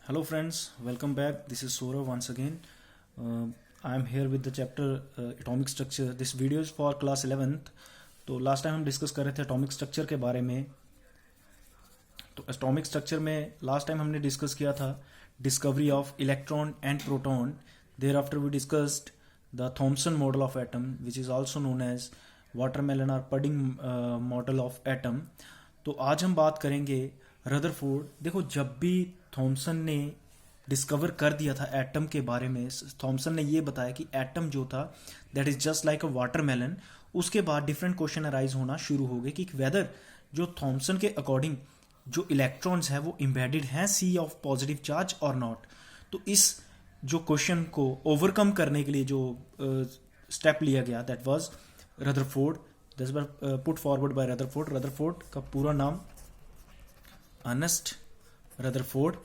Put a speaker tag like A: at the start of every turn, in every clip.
A: Hello friends, welcome back. This is Saurav once again. I am here with the chapter Atomic Structure. This video is for class 11th. तो last time हम discuss कर रहे थे atomic structure के बारे में. तो atomic structure में लास्ट टाइम हमने डिस्कस किया था discovery of electron and proton. Thereafter we discussed the Thomson model of atom which is also known as watermelon or pudding model of atom. तो आज हम बात करेंगे रदरफोर्ड. देखो, जब भी थॉमसन ने डिस्कवर कर दिया था एटम के बारे में, थॉमसन ने ये बताया कि एटम जो था that is just like a watermelon. उसके बाद डिफरेंट क्वेश्चन अराइज होना शुरू हो गए कि वेदर जो थॉमसन के अकॉर्डिंग जो इलेक्ट्रॉन्स है वो इम्बेडेड हैं सी ऑफ पॉजिटिव चार्ज और नॉट. तो इस जो क्वेश्चन को ओवरकम करने के लिए जो स्टेप लिया गया that was Rutherford. This was put forward bye Rutherford. Rutherford का पूरा नाम अर्नेस्ट रदरफोर्ड.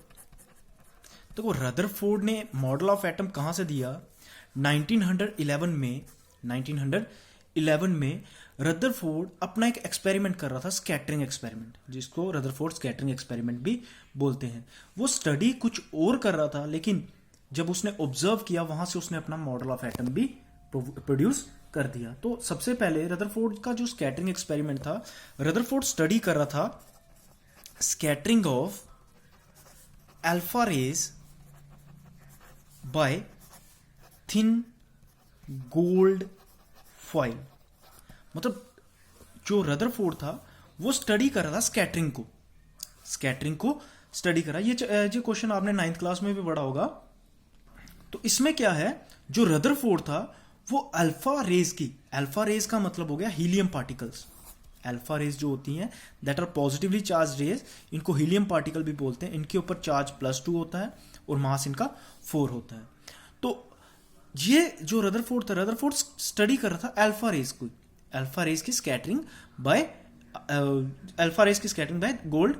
A: तो रदरफोर्ड ने मॉडल ऑफ एटम कहाँ से दिया? 1911 में रदरफोर्ड अपना एक एक्सपेरिमेंट कर रहा था, स्कैटरिंग एक्सपेरिमेंट, जिसको रदरफोर्ड स्कैटरिंग एक्सपेरिमेंट भी बोलते हैं. वो स्टडी कुछ और कर रहा था, लेकिन जब उसने ऑब्जर्व किया वहां से उसने अपना मॉडल ऑफ एटम भी प्रोड्यूस कर दिया. तो सबसे पहले रदरफोर्ड का जो स्कैटरिंग एक्सपेरिमेंट था, रदरफोर्ड स्टडी कर रहा था scattering of alpha rays by thin gold foil. मतलब जो रदरफोर्ड था वो स्टडी कर रहा था स्कैटरिंग को स्टडी करा. ये क्वेश्चन आपने 9th क्लास में भी पढ़ा होगा. तो इसमें क्या है, जो रदरफोर्ड था वो अल्फा रेज का मतलब हो गया हीलियम पार्टिकल्स. अल्फा रेज जो होती हैं that are positively charge rays, इनको हीलियम पार्टिकल भी बोलते हैं. इनके ऊपर चार्ज +2 होता है और मास इनका 4 होता है. तो ये जो रदरफोर्ड था, रदरफोर्ड स्टडी कर रहा था अल्फा रेज की scattering by gold,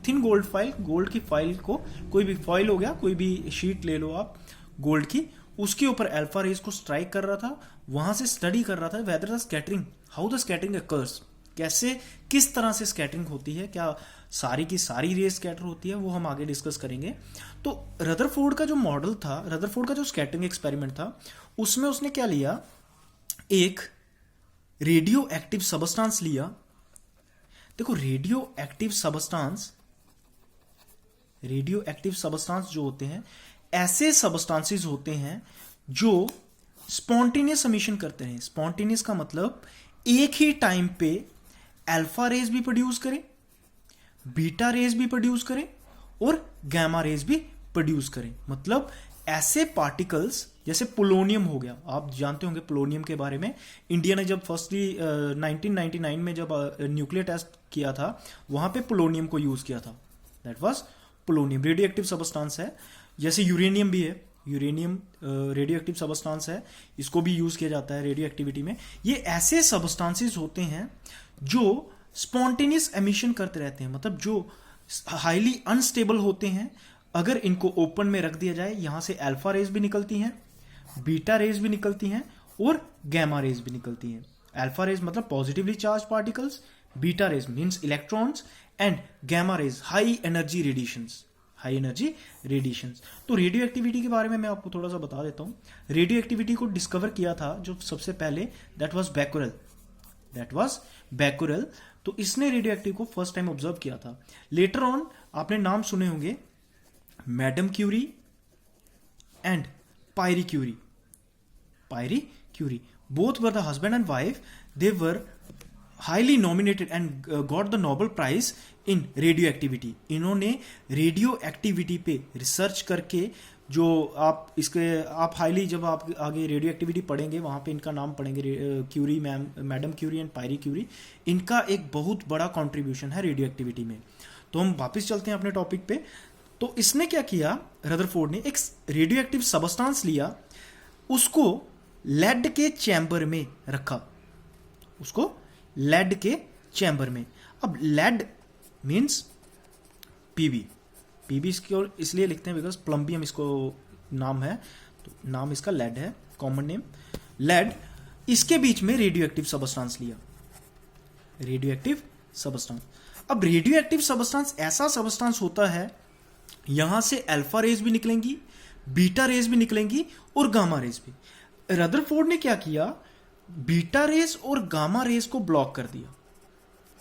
A: thin gold foil. Gold की फाइल को, कोई भी फाइल हो गया, कोई भी शीट ले लो आप गोल्ड की, उसके ऊपर अल्फा रेज को स्ट्राइक कर रहा था. वहां से स्टडी कर रहा था whether the scattering, how the scattering occurs, कैसे किस तरह से स्कैटरिंग होती है, क्या सारी की सारी रेज स्कैटर होती है, वो हम आगे डिस्कस करेंगे. तो रदरफोर्ड का जो मॉडल था, रदरफोर्ड का जो स्कैटरिंग एक्सपेरिमेंट था, उसमें उसने क्या लिया, एक रेडियो एक्टिव सबस्टांस लिया. देखो, रेडियो एक्टिव सबस्टांस जो होते हैं, ऐसे सबस्टांसेस होते हैं जो स्पॉन्टेनियस एमिशन करते हैं. स्पॉन्टेनियस का मतलब एक ही टाइम पे अल्फा रेज भी प्रोड्यूस करे, बीटा रेज भी प्रोड्यूस करे और गामा रेज भी प्रोड्यूस करे. मतलब ऐसे पार्टिकल्स जैसे पोलोनियम हो गया, आप जानते होंगे पोलोनियम के बारे में. इंडिया ने जब फर्स्टली 1999 में जब न्यूक्लियर टेस्ट किया था, वहां पे पोलोनियम को यूज किया था. That was polonium. Radio active substance है. जैसे यूरेनियम भी है, यूरेनियम रेडियो एक्टिव सबस्टांस है, इसको भी यूज किया जाता है रेडियो एक्टिविटी में. ये ऐसे सबस्टांसेस होते हैं जो स्पॉन्टेनियस एमिशन करते रहते हैं, मतलब जो हाईली अनस्टेबल होते हैं. अगर इनको ओपन में रख दिया जाए, यहां से अल्फा रेज भी निकलती हैं, बीटा रेज भी निकलती हैं और गामा रेज भी निकलती हैं. अल्फा रेज मतलब positively charge particles, beta raise means electrons and gamma rays high energy radiations. तो रेडियो एक्टिविटी के बारे में मैं आपको थोड़ा सा बता देता हूं. रेडियो एक्टिविटी को डिस्कवर किया था जो सबसे पहले, दैट वाज बैकुरेल. तो इसने रेडियो एक्टिव को फर्स्ट टाइम ऑब्जर्व किया था. लेटर ऑन आपने नाम सुने होंगे madam Curie and Pierre Curie. Both were the husband and wife. They were highly nominated and got the Nobel prize in radio activity. इन्होंने रेडियो एक्टिविटी पे research करके, जो आप हाईली, जब आप आगे रेडियो एक्टिविटी पढ़ेंगे वहां पे इनका नाम पढ़ेंगे, Curie madam Curie and Pierre Curie. इनका एक बहुत बड़ा कंट्रीब्यूशन है रेडियो एक्टिविटी में. तो हम वापस चलते हैं अपने टॉपिक पे. तो इसने क्या किया, रदरफोर्ड ने एक रेडियो एक्टिव सबस्टांस लिया, उसको लेड के चैम्बर में रखा, अब लेड मीन्स पीबी इसको इसलिए लिखते हैं बिकॉज प्लम्बियम इसको नाम है, तो नाम इसका लेड है, कॉमन नेम लेड. इसके बीच में रेडियो एक्टिव सबस्टांस लिया, अब रेडियो एक्टिव सबस्टांस ऐसा सबस्टांस होता है यहां से अल्फा रेज भी निकलेंगी, बीटा रेज भी निकलेंगी और गामा रेज भी। रदरफोर्ड ने क्या किया, बीटा रेज और गामा रेज को ब्लॉक कर दिया,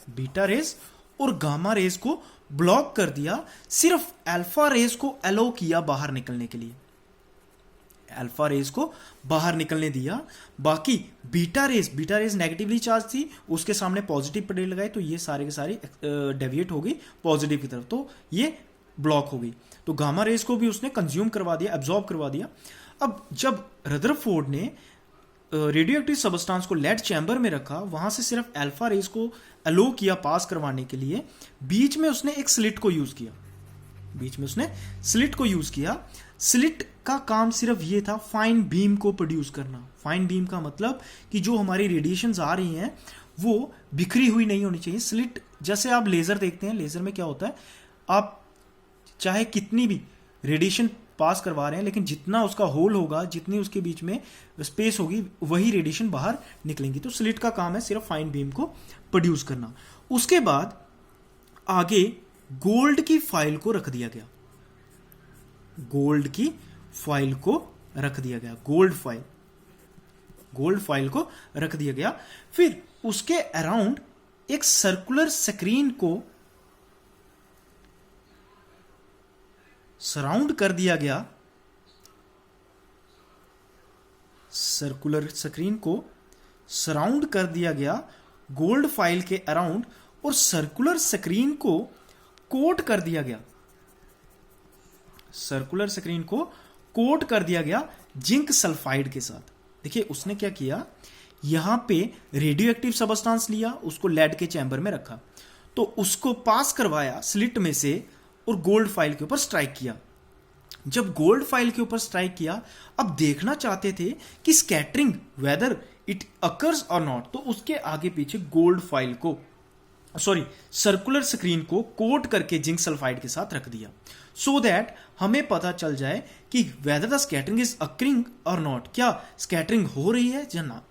A: बीटा रेज और गामा रेज को ब्लॉक कर दिया, सिर्फ अल्फा रेज को अलो किया बाहर निकलने के लिए, अल्फा रेज को बाहर निकलने दिया। बाकी बीटा रेज नेगेटिवली चार्ज थी, उसके सामने पॉजिटिव प्लेट लगाए तो ये सारे के सारे डेविएट हो गई पॉजिटिव की तरफ, तो ये ब्लॉक हो गई। तो गामा रेज को भी उसने कंज्यूम करवा दिया, एब्जॉर्ब करवा दिया। अब जब रदरफोर्ड ने रेडियो एक्टिव सबस्टांस को लेड चैम्बर में रखा, वहां से सिर्फ अल्फा रेज को अलो किया पास करवाने के लिए, बीच में उसने एक स्लिट को यूज किया, बीच में उसने स्लिट को यूज किया। स्लिट का काम सिर्फ ये था फाइन बीम को प्रोड्यूस करना। फाइन बीम का मतलब कि जो हमारी रेडिएशंस आ रही हैं वो बिखरी हुई नहीं होनी चाहिए। स्लिट जैसे आप लेजर देखते हैं, लेजर में क्या होता है, आप चाहे कितनी भी रेडिएशन पास करवा रहे हैं, लेकिन जितना उसका होल होगा, जितनी उसके बीच में स्पेस होगी, वही रेडिएशन बाहर निकलेंगी। तो स्लिट का काम है सिर्फ फाइन बीम को प्रोड्यूस करना। उसके बाद आगे गोल्ड की फाइल को रख दिया गया, गोल्ड की फाइल को रख दिया गया, गोल्ड फाइल को रख दिया गया। फिर उसके अराउंड एक सर्कुलर स्क्रीन को सराउंड कर दिया गया, सर्कुलर स्क्रीन को सराउंड कर दिया गया गोल्ड फाइल के अराउंड, और सर्कुलर स्क्रीन को कोट कर दिया गया, सर्कुलर स्क्रीन को कोट कर दिया गया जिंक सल्फाइड के साथ। देखिए उसने क्या किया, यहां पे रेडियो एक्टिव सबस्टांस लिया, उसको लेड के चैम्बर में रखा, तो उसको पास करवाया स्लिट में से और गोल्ड फाइल के ऊपर स्ट्राइक किया। जब गोल्ड फाइल के ऊपर स्ट्राइक किया, अब देखना चाहते थे कि स्कैटरिंग वेदर इट अकर्स और नॉट, तो उसके आगे पीछे गोल्ड फाइल को सर्कुलर स्क्रीन को कोट करके जिंक सल्फाइड के साथ रख दिया, सो दैट हमें पता चल जाए कि whether the scattering is occurring और नॉट, क्या स्कैटरिंग हो रही है या ना।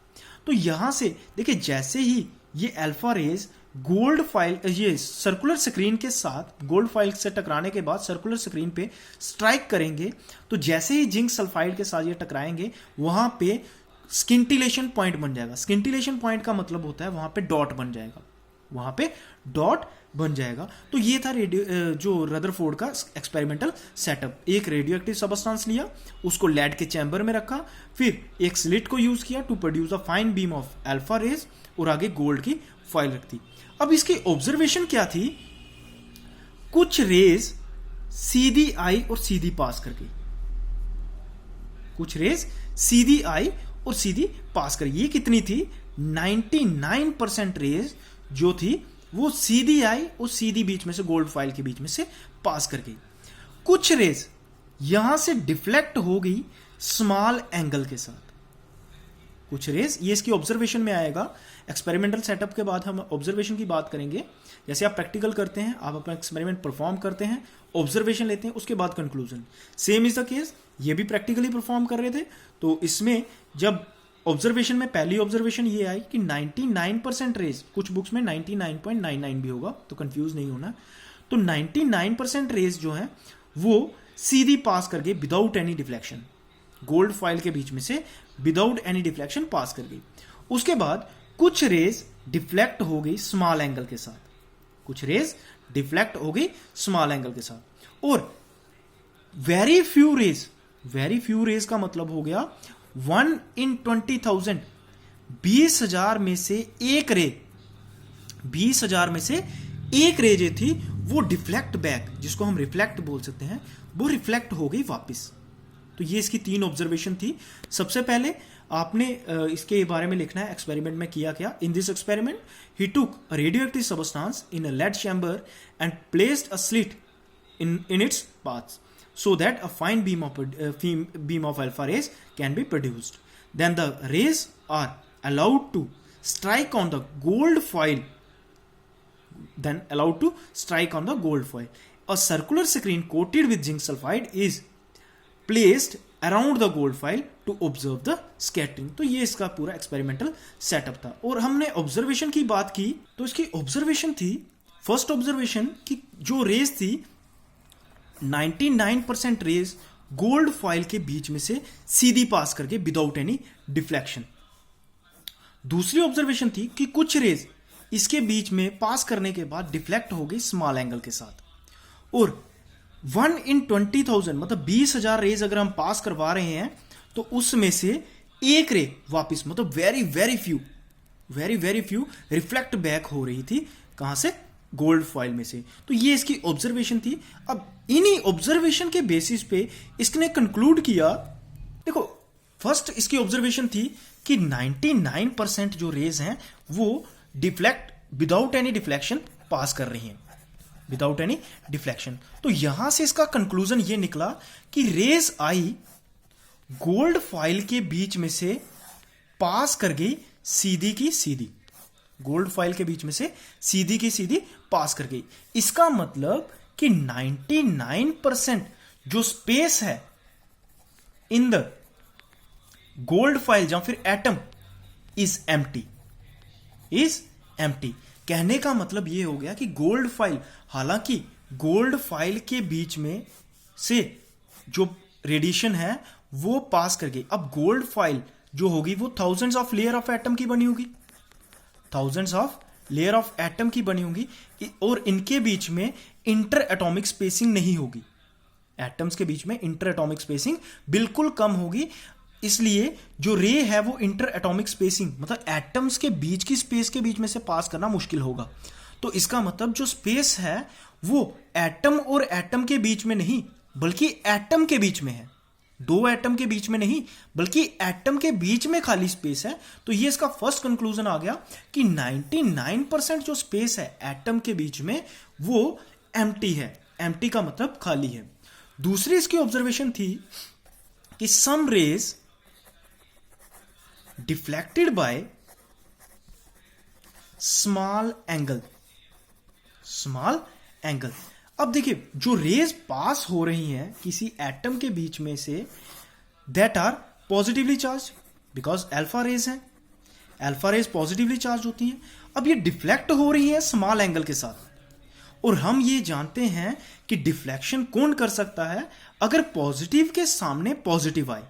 A: तो यहां से देखिए, जैसे ही ये अल्फा रेज गोल्ड फाइल, ये सर्कुलर स्क्रीन के साथ गोल्ड फाइल से टकराने के बाद सर्कुलर स्क्रीन पे स्ट्राइक करेंगे, तो जैसे ही जिंक सल्फाइड के साथ ये टकराएंगे, वहां पे स्किंटिलेशन पॉइंट बन जाएगा। स्किंटिलेशन पॉइंट का मतलब होता है वहां पे डॉट बन जाएगा, वहां पे डॉट बन जाएगा। तो ये था जो रदरफोर्ड का एक्सपेरिमेंटल सेटअप। एक रेडियो एक्टिव सबस्टांस लिया, उसको लेड के चैम्बर में रखा, फिर एक स्लिट को यूज किया to produce a fine beam of alpha rays, और आगे गोल्ड की फाइल रखती। अब इसकी ऑब्जर्वेशन क्या थी, कुछ रेज सीधी आई और सीधी पास कर गई, कुछ रेज सीधी आई और सीधी पास कर गई। ये कितनी थी, 99% रेज जो थी वो सीधी आई और सीधी बीच में से गोल्ड फाइल के बीच में से पास कर गई। कुछ रेज यहां से डिफ्लेक्ट हो गई स्मॉल एंगल के साथ, कुछ रेज, ये इसकी ऑब्जर्वेशन में आएगा। एक्सपेरिमेंटल सेटअप के बाद हम ऑब्जर्वेशन की बात करेंगे। जैसे आप प्रैक्टिकल करते हैं, आप अपना एक्सपेरिमेंट परफॉर्म करते हैं, ऑब्जर्वेशन लेते हैं, उसके बाद conclusion. Same is the case, ये भी प्रैक्टिकली परफॉर्म कर रहे थे। तो इसमें जब ऑब्जर्वेशन में पहली ऑब्जर्वेशन ये आई कि 99% रेज, कुछ बुक्स में 99.99 भी होगा, तो कंफ्यूज नहीं होना। तो 99% रेज जो है वो सीधी पास कर गई without any deflection, gold file के बीच में से विदाउट एनी डिफ्लेक्शन पास कर गई। उसके बाद कुछ रेज डिफ्लेक्ट हो गई स्मॉल एंगल के साथ, कुछ रेज डिफ्लेक्ट हो गई स्मॉल एंगल के साथ, और वेरी फ्यू रेज का मतलब हो गया 1 in 20,000, 20,000 में से एक रे, 20,000 में से एक रे जो थी वो डिफ्लेक्ट बैक, जिसको हम रिफ्लेक्ट बोल सकते हैं, वो रिफ्लेक्ट हो गई वापस। तो ये इसकी 3 ऑब्जर्वेशन थी। सबसे पहले आपने इसके बारे में लिखना है एक्सपेरिमेंट में किया क्या। In this experiment he took a radioactive substance in a lead chamber and placed a slit in its paths so that a fine beam of alpha rays can be produced. Then the rays are allowed to strike on the gold foil. A circular screen coated with zinc sulfide is placed around the gold foil to observe the scattering. तो ये इसका पूरा experimental setup था। और हमने observation की बात की, तो इसकी ऑब्जर्वेशन थी, फर्स्ट ऑब्जर्वेशन कि जो रेज थी 99% रेज गोल्ड फॉइल के बीच में से सीधी पास करके विदाउट एनी डिफ्लेक्शन। दूसरी ऑब्जर्वेशन थी कि कुछ रेज इसके बीच में पास करने के बाद डिफ्लेक्ट हो गई स्मॉल एंगल के साथ, और 1 in 20,000 मतलब 20,000 रेज अगर हम पास करवा रहे हैं तो उसमें से एक रे वापस मतलब very very few reflect back हो रही थी। कहां से? गोल्ड फॉइल में से। तो ये इसकी ऑब्जर्वेशन थी। अब इन्हीं ऑब्जर्वेशन के बेसिस पे इसने कंक्लूड किया, देखो फर्स्ट इसकी ऑब्जर्वेशन थी कि 99% जो रेज हैं वो डिफ्लेक्ट विदाउट एनी डिफ्लेक्शन पास कर रही हैं, विदाउट एनी डिफ्लेक्शन। तो यहां से इसका कंक्लूजन ये निकला कि रेज आई गोल्ड फॉइल के बीच में से पास कर गई सीधी की सीधी, गोल्ड फॉइल के बीच में से सीधी की सीधी पास कर गई। इसका मतलब कि 99% जो स्पेस है इन द गोल्ड फॉइल या फिर एटम इज एम्प्टी, कहने का मतलब यह हो गया कि गोल्ड फॉइल, हालांकि गोल्ड फॉइल के बीच में से जो रेडिएशन है वो पास कर गई। अब गोल्ड फॉइल जो होगी वो thousands of layer of atom की बनी होगी, thousands of layer of atom की बनी होगी, और इनके बीच में इंटर एटॉमिक स्पेसिंग नहीं होगी। एटम्स के बीच में इंटर एटॉमिक स्पेसिंग बिल्कुल कम होगी, इसलिए जो रे है वो इंटर एटॉमिक स्पेसिंग मतलब एटम्स के बीच की स्पेस के बीच में से पास करना मुश्किल होगा। तो इसका मतलब जो स्पेस है वो एटम और एटम के बीच में नहीं बल्कि एटम के बीच में है, दो एटम के बीच में नहीं बल्कि एटम के बीच में खाली स्पेस है। तो ये इसका फर्स्ट कंक्लूजन आ गया कि 99% जो स्पेस है एटम के बीच में वो एम्प्टी है। एम्प्टी का मतलब खाली है। दूसरी इसकी ऑब्जर्वेशन थी कि some rays deflected by small angle. अब देखिए जो रेज पास हो रही हैं किसी एटम के बीच में से that are positively charge, because alpha rays हैं, अल्फा रेज पॉजिटिवली चार्ज होती हैं। अब ये डिफ्लेक्ट हो रही है स्मॉल एंगल के साथ, और हम ये जानते हैं कि डिफ्लेक्शन कौन कर सकता है? अगर पॉजिटिव के सामने पॉजिटिव आए,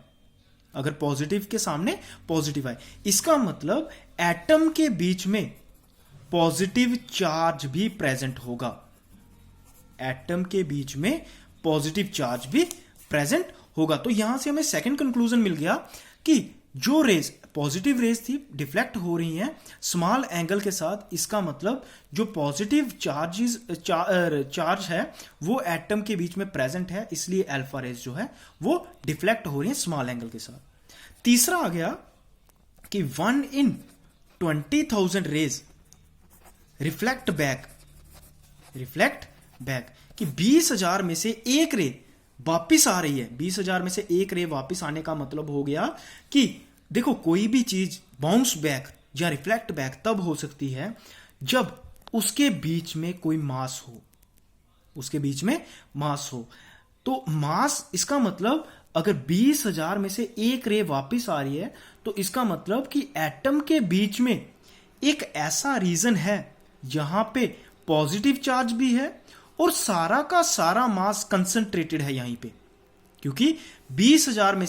A: अगर पॉजिटिव के सामने पॉजिटिव आए, इसका मतलब एटम के बीच में पॉजिटिव चार्ज भी प्रेजेंट होगा, एटम के बीच में पॉजिटिव चार्ज भी प्रेजेंट होगा। तो यहां से हमें सेकंड कंक्लूजन मिल गया कि जो रेज पॉजिटिव रेज थी डिफ्लेक्ट हो रही हैं स्मॉल एंगल के साथ, इसका मतलब जो पॉजिटिव चार्ज है वो एटम के बीच में प्रेजेंट है, इसलिए अल्फा रेज जो है वो डिफ्लेक्ट हो रही है स्मॉल एंगल के साथ। तीसरा आ गया कि 1 in 20,000 रेज रिफ्लेक्ट बैक, कि 20,000 में से एक रे वापिस आ रही है। 20,000 में से एक रे वापिस आने का मतलब हो गया कि देखो कोई भी चीज बाउंस बैक या रिफ्लेक्ट बैक तब हो सकती है जब उसके बीच में कोई मास हो, उसके बीच में मास हो। तो मास, इसका मतलब अगर 20,000 में से एक रे वापिस आ रही है तो इसका मतलब कि एटम के बीच में एक ऐसा रीजन है जहां पे पॉजिटिव चार्ज भी है और सारा का सारा मास कंसंट्रेटेड है यहीं पे, क्योंकि 20,000 में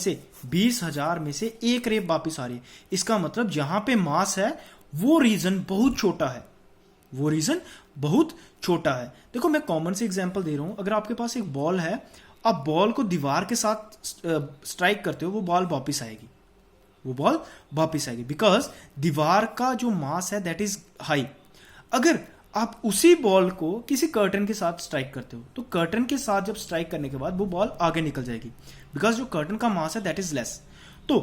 A: से एक रे वापिस आ रही है। इसका मतलब जहां पे मास है वो रीजन बहुत छोटा है, वो रीजन बहुत छोटा है। देखो मैं कॉमन से एग्जांपल दे रहा हूं, अगर आपके पास एक बॉल है, आप बॉल को दीवार के साथ स्ट्राइक करते हो, वो बॉल वापिस आएगी, वो बॉल वापिस आएगी, बिकॉज दीवार का जो मास है दैट इज हाई। अगर आप उसी बॉल को किसी कर्टन के साथ स्ट्राइक करते हो तो कर्टन के साथ जब स्ट्राइक करने के बाद वो बॉल आगे निकल जाएगी, बिकॉज जो कर्टन का मास है दैट इज लेस। तो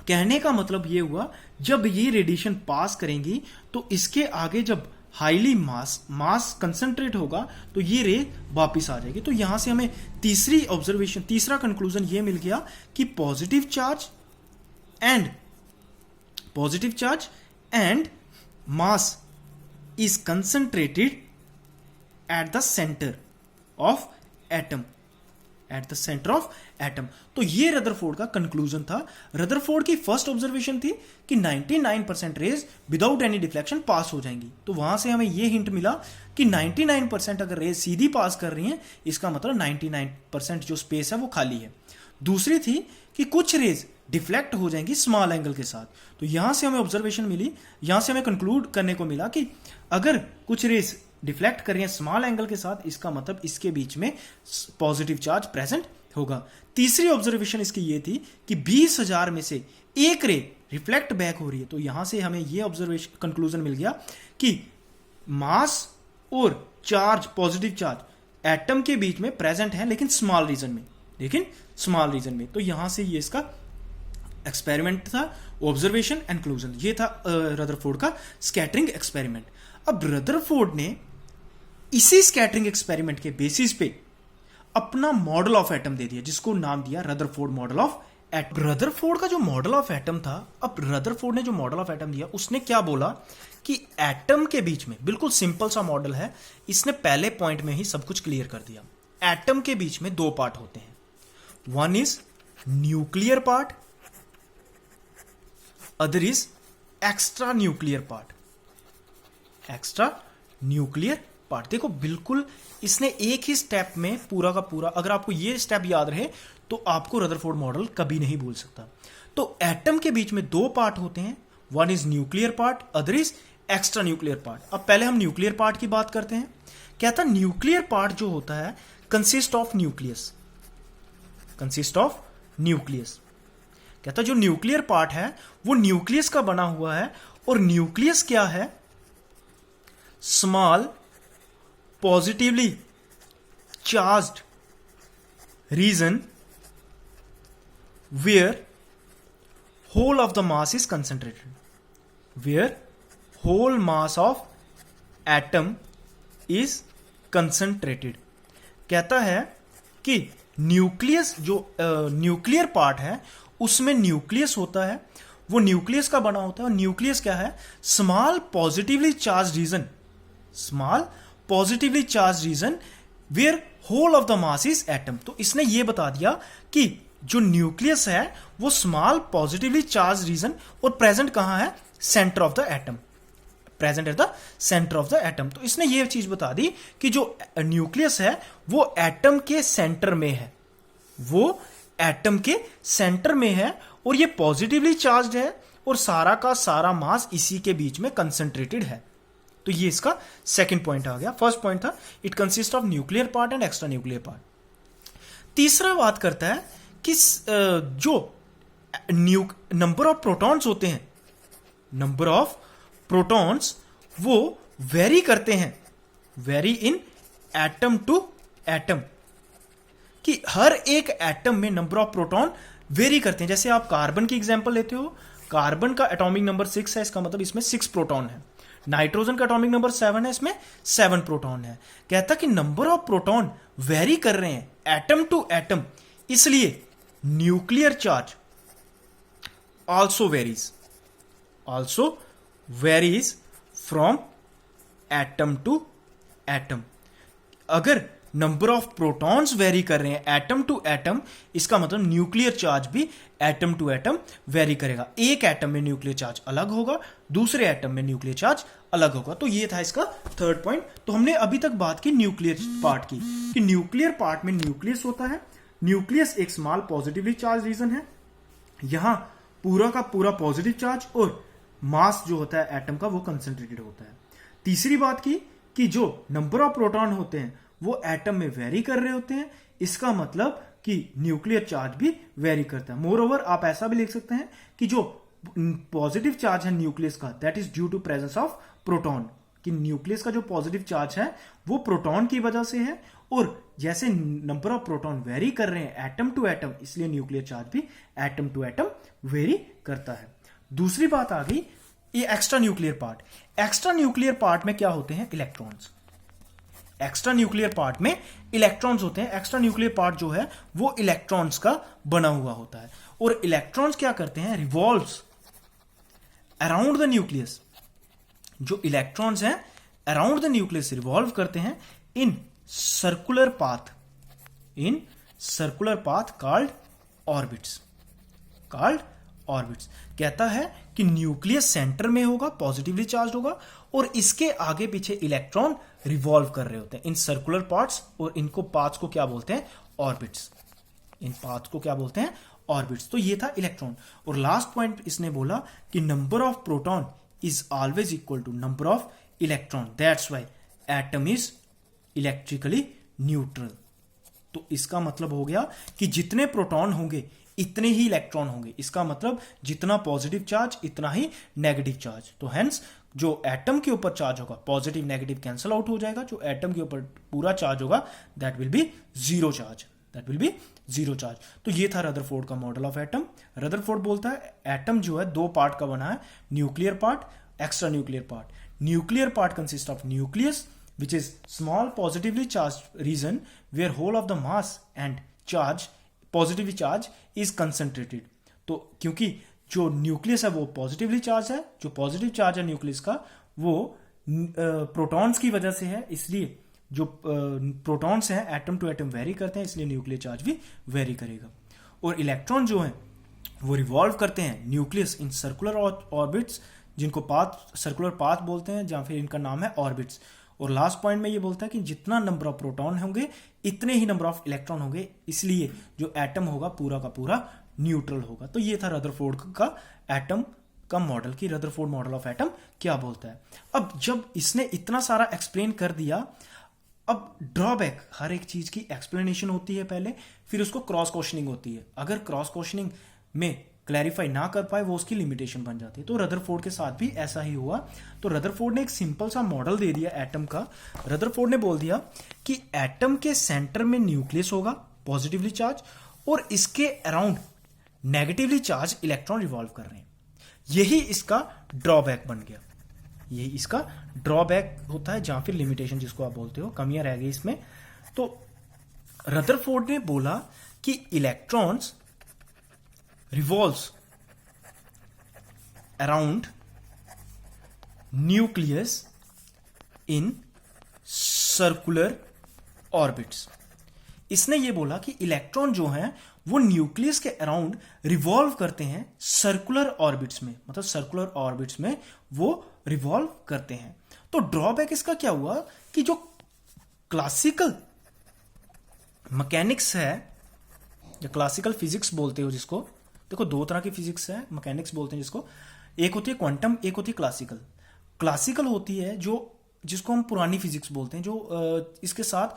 A: कहने का मतलब ये हुआ जब ये रेडिएशन पास करेंगी तो इसके आगे जब हाईली मास कंसंट्रेट होगा तो ये रे वापिस आ जाएगी। तो यहां से हमें तीसरा कंक्लूजन ये मिल गया कि positive charge and mass is concentrated at the center of atom, at the centre of atom. तो ये रदरफोर्ड का कंक्लूजन था। रदरफोर्ड की फर्स्ट ऑब्जर्वेशन थी कि 99% रेज विदाउट एनी डिफ्लेक्शन पास हो जाएंगी। तो वहां से हमें ये हिंट मिला कि 99% अगर रेज सीधी पास कर रही हैं, इसका मतलब 99% जो स्पेस है वो खाली है। दूसरी थी कि कुछ रेज डिफ्लेक्ट हो जाएंगी स्मॉल एंगल के साथ। तो यहां से हमें ऑब्जर्वेशन मिली, यहां से हमें कंक्लूड करने को मिला कि अगर कुछ रेज डिफ्लेक्ट कर रही है स्मॉल एंगल के साथ, इसका मतलब इसके बीच में पॉजिटिव चार्ज प्रेजेंट होगा। तीसरी ऑब्जर्वेशन इसकी ये थी कि 20,000 में से एक रे रिफ्लेक्ट बैक हो रही है। तो यहां से हमें ये ऑब्जर्वेशन कंक्लूजन मिल गया कि मास और चार्ज, पॉजिटिव चार्ज एटम के बीच में प्रेजेंट है, लेकिन स्मॉल रीजन में। तो यहां से ये इसका एक्सपेरिमेंट था, ऑब्जर्वेशन एंड कंक्लूजन। ये था रदरफोर्ड का स्कैटरिंग एक्सपेरिमेंट। अब रदरफोर्ड ने इसी स्कैटरिंग एक्सपेरिमेंट के बेसिस पे अपना मॉडल ऑफ एटम दे दिया, जिसको नाम दिया Rutherford model of atom. Rutherford का जो मॉडल ऑफ एटम था, अब रदरफोर्ड ने जो मॉडल ऑफ एटम दिया, उसने क्या बोला कि एटम के बीच में, बिल्कुल सिंपल सा मॉडल है, इसने पहले पॉइंट में ही सब कुछ क्लियर कर दिया। एटम के बीच में दो पार्ट होते हैं, one is nuclear part, other is extra nuclear part. देखो बिल्कुल इसने एक ही स्टेप में पूरा का पूरा, अगर आपको ये स्टेप याद रहे तो आपको रदरफोर्ड मॉडल कभी नहीं भूल सकता। तो एटम के बीच में दो पार्ट होते हैं, one is nuclear part, other is extra nuclear part. अब पहले हम न्यूक्लियर पार्ट की बात करते हैं। कहता न्यूक्लियर पार्ट जो होता है कंसिस्ट ऑफ न्यूक्लियस। कहता जो न्यूक्लियर पार्ट है वो न्यूक्लियस का बना हुआ है, और न्यूक्लियस क्या है? Small positively charged region where whole of the mass is concentrated, where whole mass of atom is concentrated। कहता है कि न्यूक्लियस जो न्यूक्लियर पार्ट है उसमें न्यूक्लियस होता है, वो न्यूक्लियस का बना होता है। और न्यूक्लियस क्या है? Small positively charge region where whole of the mass is atom. तो इसने ये बता दिया कि जो न्यूक्लियस है वो स्मॉल पॉजिटिवली चार्ज रीजन, और प्रेजेंट कहां है? Centre of the atom, present at the centre of the atom. तो इसने ये चीज बता दी कि जो न्यूक्लियस है वो एटम के सेंटर में है, और ये पॉजिटिवली चार्ज है, और सारा का सारा मास इसी के बीच में कंसंट्रेटेड है। तो ये इसका सेकंड पॉइंट आ गया। फर्स्ट पॉइंट था it consist of nuclear part and extra nuclear part. तीसरा बात करता है कि जो नंबर ऑफ प्रोटॉन्स होते हैं, नंबर ऑफ प्रोटॉन्स वो वेरी करते हैं, vary in atom to atom, कि हर एक एटम में नंबर ऑफ प्रोटॉन वेरी करते हैं। जैसे आप कार्बन की एग्जांपल लेते हो, कार्बन का एटॉमिक नंबर 6 है, इसका मतलब इसमें 6 प्रोटॉन है। नाइट्रोजन का एटॉमिक नंबर 7 है, इसमें 7 प्रोटॉन है। कहता कि नंबर ऑफ प्रोटॉन वेरी कर रहे हैं एटम टू एटम, इसलिए nuclear charge also varies from atom to atom। अगर नंबर ऑफ प्रोटॉन्स वेरी कर रहे हैं एटम टू एटम, इसका मतलब न्यूक्लियर चार्ज भी एटम टू एटम वेरी करेगा। एक एटम में न्यूक्लियर चार्ज अलग होगा, दूसरे एटम में न्यूक्लियर चार्ज अलग होगा। तो ये था इसका थर्ड पॉइंट। तो हमने अभी तक बात की न्यूक्लियर पार्ट की, कि न्यूक्लियर पार्ट में न्यूक्लियस होता है, न्यूक्लियस एक स्मॉल पॉजिटिवली चार्ज रीजन है, यहां पूरा का पूरा पॉजिटिव चार्ज, और मास जो होता है एटम का वो कंसंट्रेटेड होता है। तीसरी बात की कि जो नंबर ऑफ प्रोटॉन होते हैं वो एटम में वेरी कर रहे होते हैं, इसका मतलब कि न्यूक्लियर चार्ज भी वेरी करता है। मोर ओवर आप ऐसा भी लिख सकते हैं कि जो पॉजिटिव चार्ज है न्यूक्लियस का, that is due to presence of proton, कि न्यूक्लियस का जो पॉजिटिव चार्ज है वो प्रोटॉन की वजह से है, और जैसे नंबर ऑफ प्रोटॉन वेरी कर रहे हैं एटम टू एटम, इसलिए न्यूक्लियर चार्ज भी एटम टू एटम वेरी करता है। दूसरी बात आ गई ये extra nuclear part. Extra nuclear part में क्या होते हैं? इलेक्ट्रॉन्स। एक्स्ट्रा न्यूक्लियर पार्ट में इलेक्ट्रॉन्स होते हैं। एक्स्ट्रा न्यूक्लियर पार्ट जो है वो इलेक्ट्रॉन्स का बना हुआ होता है, और इलेक्ट्रॉन्स क्या करते हैं? Revolves around the nucleus. जो इलेक्ट्रॉन्स हैं अराउंड द न्यूक्लियस रिवॉल्व करते हैं in circular path, circular path called orbits, called orbits. कहता है कि न्यूक्लियस सेंटर में होगा, पॉजिटिवली चार्ज होगा, और इसके आगे पीछे इलेक्ट्रॉन रिवॉल्व कर रहे होते हैं इन सर्कुलर पार्ट्स, और इनको पाथ्स को क्या बोलते हैं? ऑर्बिट्स। इन पाथ्स को क्या बोलते हैं? ऑर्बिट्स। तो ये था इलेक्ट्रॉन। और लास्ट पॉइंट इसने बोला कि number of proton is always equal to number of electron, that's why atom is electrically neutral. तो इसका मतलब हो गया कि जितने प्रोटॉन होंगे इतने ही इलेक्ट्रॉन होंगे। इसका मतलब जितना पॉजिटिव चार्ज इतना ही नेगेटिव चार्ज। तो हेंस जो एटम के ऊपर चार्ज होगा, पॉजिटिव नेगेटिव कैंसिल आउट हो जाएगा, जो एटम के ऊपर पूरा चार्ज होगा that will be zero charge, that will be zero charge. तो ये था रदरफोर्ड का मॉडल ऑफ एटम। रदरफोर्ड बोलता है एटम जो है दो पार्ट का बना है, nuclear part, extra nuclear part. Nuclear part consist of nucleus which is small positively charged region where whole of the mass and charge positively charged is concentrated। तो क्योंकि जो न्यूक्लियस है वो पॉजिटिवली चार्ज है, जो पॉजिटिव चार्ज है nucleus का वो प्रोटॉन्स की वजह से है, इसलिए जो प्रोटॉन्स हैं एटम टू एटम वेरी करते हैं, इसलिए न्यूक्लियर चार्ज भी वेरी करेगा। और इलेक्ट्रॉन जो है वो रिवॉल्व करते हैं न्यूक्लियस इन सर्कुलर ऑर्बिट्स, जिनको पाथ, सर्कुलर पाथ बोलते हैं, या फिर इनका नाम है ऑर्बिट्स। और लास्ट पॉइंट में ये बोलता है कि जितना नंबर ऑफ प्रोटॉन होंगे इतने ही नंबर ऑफ इलेक्ट्रॉन होंगे, इसलिए जो एटम होगा पूरा का पूरा न्यूट्रल होगा। तो ये था रदरफोर्ड का एटम का मॉडल, कि रदरफोर्ड मॉडल ऑफ एटम क्या बोलता है। अब जब इसने इतना सारा एक्सप्लेन कर दिया, अब ड्रॉबैक, हर एक चीज की एक्सप्लेनेशन होती है पहले, फिर उसको क्रॉस क्वेश्चनिंग होती है। अगर क्रॉस क्वेश्चनिंग में क्लैरिफाई ना कर पाए वो उसकी लिमिटेशन बन जाती है। तो रदरफोर्ड के साथ भी ऐसा ही हुआ। तो रदरफोर्ड ने एक सिंपल सा मॉडल दे दिया एटम का। रदरफोर्ड ने बोल दिया कि एटम के सेंटर में न्यूक्लियस होगा, पॉजिटिवली चार्ज, और इसके around negatively charge electron revolve कर रहे हैं। यही इसका ड्रॉबैक बन गया, यही इसका ड्रॉबैक होता है, जहां फिर लिमिटेशन जिसको आप बोलते हो, कमियां रह गई इसमें। तो रदरफोर्ड ने बोला कि electrons revolves around nucleus in circular orbits। इसने ये बोला कि इलेक्ट्रॉन जो हैं वो न्यूक्लियस के अराउंड रिवॉल्व करते हैं सर्कुलर ऑर्बिट्स में, मतलब सर्कुलर ऑर्बिट्स में वो रिवॉल्व करते हैं। तो ड्रॉबैक इसका क्या हुआ कि जो क्लासिकल मैकेनिक्स है, या क्लासिकल फिजिक्स बोलते हो जिसको, देखो दो तरह की फिजिक्स है, मैकेनिक्स बोलते हैं जिसको, एक होती है क्वांटम, एक होती है क्लासिकल। क्लासिकल होती है जो, जिसको हम पुरानी फिजिक्स बोलते हैं, जो इसके साथ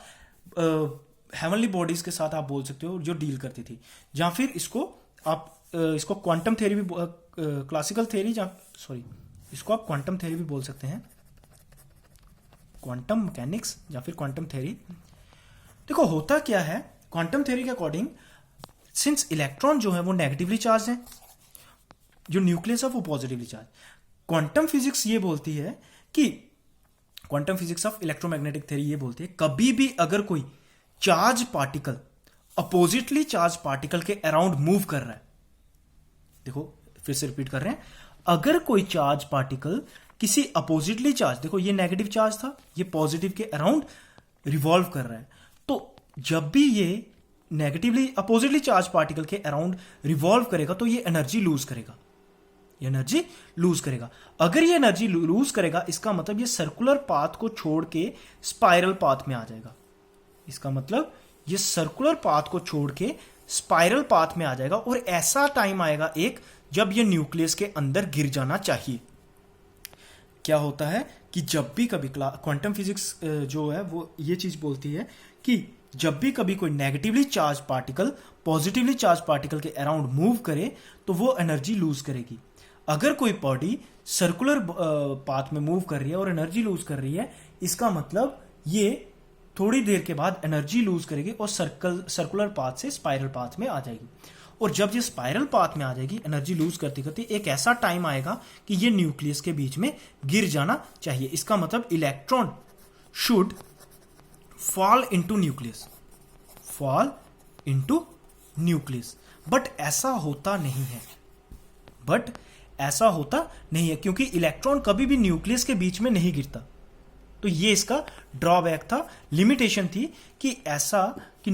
A: हेवनली बॉडीज के साथ आप बोल सकते हो, जो डील करती थी। जहां फिर इसको आप इसको क्वांटम थ्योरी भी, क्लासिकल थ्योरी, सॉरी इसको आप क्वांटम थ्योरी भी बोल सकते हैं, क्वांटम मैकेनिक्स या फिर क्वांटम थ्योरी। देखो होता क्या है, क्वांटम थ्योरी के अकॉर्डिंग सिंस इलेक्ट्रॉन जो है वो नेगेटिवली चार्ज है, जो न्यूक्लियस है वो पॉजिटिवली चार्ज, क्वांटम फिजिक्स ये बोलती है कि, quantum physics of electromagnetic theory ये बोलती है, कभी भी अगर कोई charge particle oppositely charge particle के अराउंड मूव कर रहा है, देखो फिर से रिपीट कर रहे हैं, अगर कोई चार्ज पार्टिकल किसी अपोजिटली चार्ज, देखो ये नेगेटिव चार्ज था, ये पॉजिटिव के अराउंड रिवॉल्व कर रहा है, तो जब भी ये नेगेटिवली अपोजिटली चार्ज पार्टिकल के अराउंड रिवॉल्व करेगा तो ये एनर्जी लूज करेगा, ये एनर्जी लूज करेगा। अगर ये एनर्जी लूज करेगा इसका मतलब ये सर्कुलर पाथ को छोड़ के स्पाइरल पाथ में आ जाएगा। इसका मतलब ये सर्कुलर पाथ को छोड़ के स्पाइरल पाथ में आ जाएगा, और ऐसा टाइम आएगा एक जब ये न्यूक्लियस के अंदर गिर जाना चाहिए। क्या होता है कि जब भी कभी, क्वांटम फिजिक्स जो है वो ये चीज बोलती है कि जब भी कभी कोई negatively charge particle positively charge particle के अराउंड मूव करे तो वो एनर्जी लूज करेगी। अगर कोई बॉडी सर्कुलर पाथ में मूव कर रही है और एनर्जी लूज कर रही है, इसका मतलब ये थोड़ी देर के बाद एनर्जी लूज करेगी और सर्कुलर पाथ से स्पाइरल पाथ में आ जाएगी। और जब ये स्पाइरल पाथ में आ जाएगी एनर्जी लूज करते करते, एक ऐसा टाइम आएगा कि ये न्यूक्लियस के बीच में गिर जाना चाहिए। इसका मतलब electron should fall into nucleus, fall into nucleus. But ऐसा होता नहीं है, क्योंकि इलेक्ट्रॉन कभी भी न्यूक्लियस के बीच में नहीं गिरता। तो ये इसका ड्रॉबैक था, लिमिटेशन थी कि ऐसा कि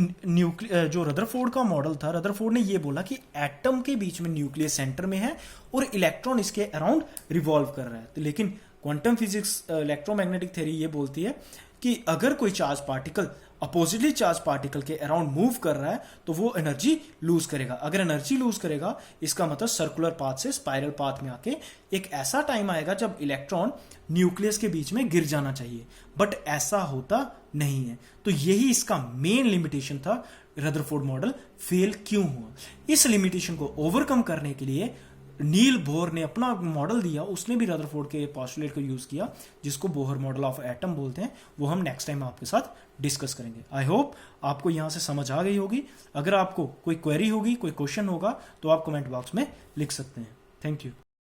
A: जो रदरफोर्ड का मॉडल था, रदरफोर्ड ने ये बोला कि एटम के बीच में न्यूक्लियस सेंटर में है और इलेक्ट्रॉन इसके अराउंड रिवॉल्व कर रहा है। तो लेकिन क्वांटम फिजिक्स, इलेक्ट्रोमैग्नेटिक थ्योरी ये बोलती है कि अगर कोई charge particle oppositely charge particle के अराउंड मूव कर रहा है तो वो एनर्जी लूज करेगा। अगर एनर्जी लूज करेगा इसका मतलब सर्कुलर पाथ से स्पाइरल पाथ में आके एक ऐसा टाइम आएगा जब इलेक्ट्रॉन न्यूक्लियस के बीच में गिर जाना चाहिए, बट ऐसा होता नहीं है। तो यही इसका मेन लिमिटेशन था। रदरफोर्ड मॉडल फेल क्यों हुआ? इस लिमिटेशन को ओवरकम करने के लिए नील बोहर ने अपना मॉडल दिया, उसने भी रदरफोर्ड के पोस्टुलेट को यूज किया, जिसको बोहर मॉडल ऑफ एटम बोलते हैं। वो हम नेक्स्ट टाइम आपके साथ डिस्कस करेंगे। आई होप आपको यहां से समझ आ गई होगी। अगर आपको कोई क्वेरी होगी, कोई क्वेश्चन होगा तो आप कमेंट बॉक्स में लिख सकते हैं। Thank you.